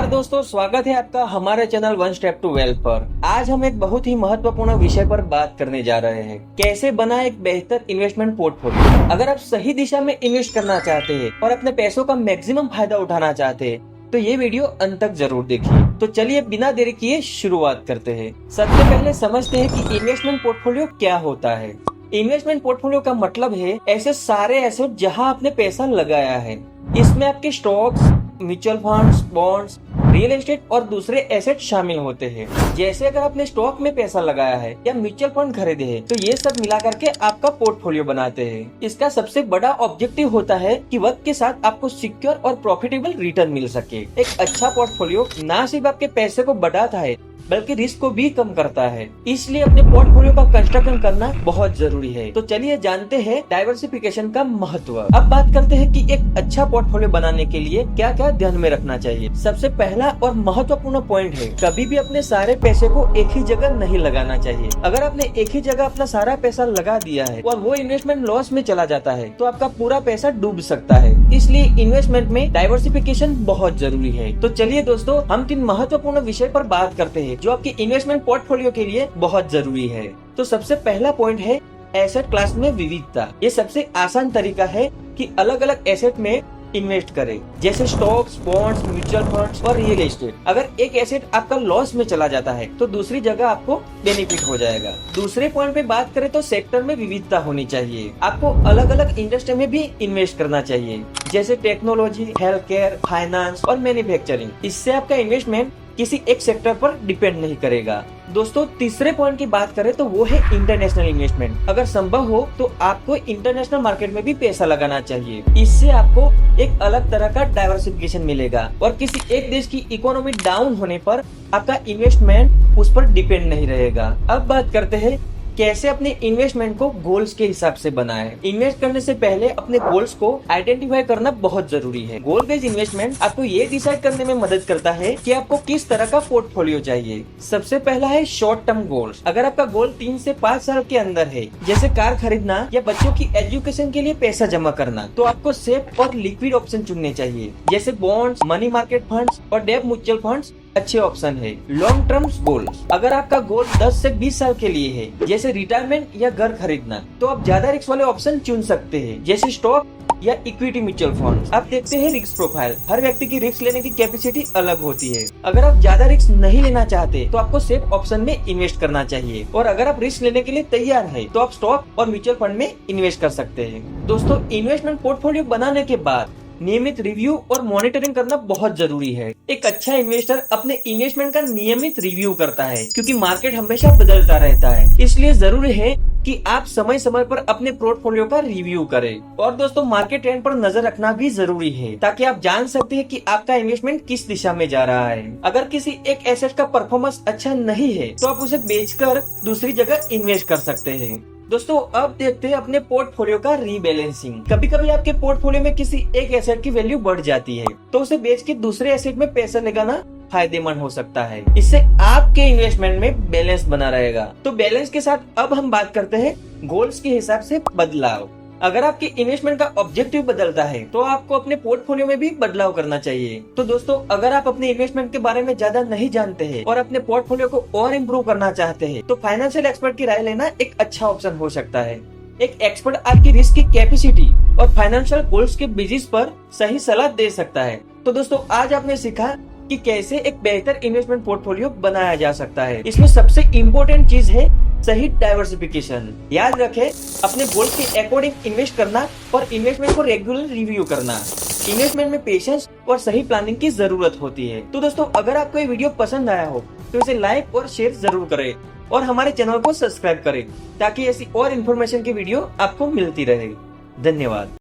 नमस्कार दोस्तों, स्वागत है आपका हमारे channel one step to wealth पर। आज हम एक बहुत ही महत्वपूर्ण विषय पर बात करने जा रहे हैं, कैसे बनाए एक बेहतर इन्वेस्टमेंट पोर्टफोलियो। अगर आप सही दिशा में इन्वेस्ट करना चाहते हैं और अपने पैसों का मैक्सिमम फायदा उठाना चाहते हैं तो ये वीडियो अंत तक जरूर देखिए। तो चलिए बिना देरी किए शुरुआत करते हैं। सबसे पहले समझते हैं कि इन्वेस्टमेंट पोर्टफोलियो क्या होता है। इन्वेस्टमेंट पोर्टफोलियो का मतलब है ऐसे सारे एसेट जहां आपने पैसा लगाया है। इसमें आपके stocks, mutual funds, bonds, real estate और दूसरे एसेट शामिल होते हैं। जैसे अगर आपने स्टॉक में पैसा लगाया है या म्यूचुअल फंड खरीदे हैं तो ये सब मिला करके आपका पोर्टफोलियो बनाते हैं। इसका सबसे बड़ा ऑब्जेक्टिव होता है कि वक्त के साथ आपको सिक्योर और प्रॉफिटेबल रिटर्न मिल सके। एक अच्छा पोर्टफोलियो न सिर्फ आपके पैसे को बढ़ाता है बल्कि रिस्क को भी कम करता है। इसलिए अपने पोर्टफोलियो का कंस्ट्रक्शन करना बहुत जरूरी है। तो चलिए जानते हैं डाइवर्सिफिकेशन का महत्व। अब बात करते हैं कि एक अच्छा पोर्टफोलियो बनाने के लिए क्या क्या ध्यान में रखना चाहिए। सबसे पहला और महत्वपूर्ण पॉइंट है, कभी भी अपने सारे पैसे को एक ही जगह नहीं लगाना चाहिए। अगर आपने एक ही जगह अपना सारा पैसा लगा दिया है और वो इन्वेस्टमेंट लॉस में चला जाता है तो आपका पूरा पैसा डूब सकता है। इसलिए इन्वेस्टमेंट में डाइवर्सिफिकेशन बहुत जरूरी है। तो चलिए दोस्तों, हम 3 महत्वपूर्ण विषय पर बात करते हैं जो आपके इन्वेस्टमेंट पोर्टफोलियो के लिए बहुत जरूरी है। तो सबसे पहला पॉइंट है एसेट क्लास में विविधता। ये सबसे आसान तरीका है कि अलग अलग एसेट में इन्वेस्ट करें, जैसे स्टॉक्स, बॉन्ड्स, म्यूचुअल फंड्स और रियल एस्टेट। अगर एक एसेट आपका लॉस में चला जाता है तो दूसरी जगह आपको बेनिफिट हो जाएगा। दूसरे पॉइंट पे बात करें तो सेक्टर में विविधता होनी चाहिए। आपको अलग अलग इंडस्ट्री में भी इन्वेस्ट करना चाहिए, जैसे टेक्नोलॉजी, हेल्थ केयर, फाइनेंस और मैन्युफैक्चरिंग। इससे आपका इन्वेस्टमेंट किसी एक सेक्टर पर डिपेंड नहीं करेगा। दोस्तों, तीसरे पॉइंट की बात करें तो वो है इंटरनेशनल इन्वेस्टमेंट। अगर संभव हो तो आपको इंटरनेशनल मार्केट में भी पैसा लगाना चाहिए। इससे आपको एक अलग तरह का डाइवर्सिफिकेशन मिलेगा और किसी एक देश की इकोनॉमी डाउन होने पर आपका इन्वेस्टमेंट उस पर डिपेंड नहीं रहेगा। अब बात करते हैं कैसे अपने इन्वेस्टमेंट को गोल्स के हिसाब से बनाएं। इन्वेस्ट करने से पहले अपने गोल्स को आइडेंटिफाई करना बहुत जरूरी है। गोल बेस्ड इन्वेस्टमेंट आपको ये डिसाइड करने में मदद करता है कि आपको किस तरह का पोर्टफोलियो चाहिए। सबसे पहला है शॉर्ट टर्म गोल्स। अगर आपका गोल 3 से 5 साल के अंदर है, जैसे कार खरीदना या बच्चों की एजुकेशन के लिए पैसा जमा करना, तो आपको सेफ और लिक्विड ऑप्शन चुनने चाहिए, जैसे बॉन्ड्स, मनी मार्केट फंड्स और डेब्ट म्यूचुअल फंड्स अच्छे ऑप्शन है। लॉन्ग टर्म गोल्स, अगर आपका गोल 10 से 20 साल के लिए है, जैसे रिटायरमेंट या घर खरीदना, तो आप ज्यादा रिस्क वाले ऑप्शन चुन सकते हैं, जैसे स्टॉक या इक्विटी म्यूचुअल फंड। आप देखते हैं रिस्क प्रोफाइल। हर व्यक्ति की रिस्क लेने की कैपेसिटी अलग होती है। अगर आप ज्यादा रिस्क नहीं लेना चाहते तो आपको सेफ ऑप्शन में इन्वेस्ट करना चाहिए, और अगर आप रिस्क लेने के लिए तैयार है तो आप स्टॉक और म्यूचुअल फंड में इन्वेस्ट कर सकते हैं। दोस्तों, इन्वेस्टमेंट पोर्टफोलियो बनाने के बाद नियमित रिव्यू और मॉनिटरिंग करना बहुत जरूरी है। एक अच्छा इन्वेस्टर अपने इन्वेस्टमेंट का नियमित रिव्यू करता है, क्योंकि मार्केट हमेशा बदलता रहता है। इसलिए जरूरी है कि आप समय समय पर अपने पोर्टफोलियो का रिव्यू करें। और दोस्तों, मार्केट ट्रेंड पर नजर रखना भी जरूरी है, ताकि आप जान सकते हैं कि आपका इन्वेस्टमेंट किस दिशा में जा रहा है। अगर किसी एक एसेट का परफॉर्मेंस अच्छा नहीं है तो आप उसे बेचकर दूसरी जगह इन्वेस्ट कर सकते हैं। दोस्तों, अब देखते हैं अपने पोर्टफोलियो का रीबैलेंसिंग। कभी कभी आपके पोर्टफोलियो में किसी एक एसेट की वैल्यू बढ़ जाती है तो उसे बेच के दूसरे एसेट में पैसा लगाना फायदेमंद हो सकता है। इससे आपके इन्वेस्टमेंट में बैलेंस बना रहेगा। तो बैलेंस के साथ अब हम बात करते हैं गोल्स के हिसाब से बदलाव। अगर आपके इन्वेस्टमेंट का ऑब्जेक्टिव बदलता है तो आपको अपने पोर्टफोलियो में भी बदलाव करना चाहिए। तो दोस्तों, अगर आप अपने इन्वेस्टमेंट के बारे में ज्यादा नहीं जानते हैं और अपने पोर्टफोलियो को और इम्प्रूव करना चाहते हैं तो फाइनेंशियल एक्सपर्ट की राय लेना एक अच्छा ऑप्शन हो सकता है। एक एक्सपर्ट आपकी रिस्क की कैपेसिटी और फाइनेंशियल गोल्स के बेसिस पर सही सलाह दे सकता है। तो दोस्तों, आज आपने सीखा कि कैसे एक बेहतर इन्वेस्टमेंट पोर्टफोलियो बनाया जा सकता है। इसमें सबसे इम्पोर्टेंट चीज है सही डाइवर्सिफिकेशन। याद रखें, अपने गोल के अकॉर्डिंग इन्वेस्ट करना और इन्वेस्टमेंट को रेगुलर रिव्यू करना। इन्वेस्टमेंट में पेशेंस और सही प्लानिंग की जरूरत होती है। तो दोस्तों, अगर आपको ये वीडियो पसंद आया हो तो इसे लाइक और शेयर जरूर करें और हमारे चैनल को सब्सक्राइब करें, ताकि ऐसी और इन्फॉर्मेशन की वीडियो आपको मिलती रहे। धन्यवाद।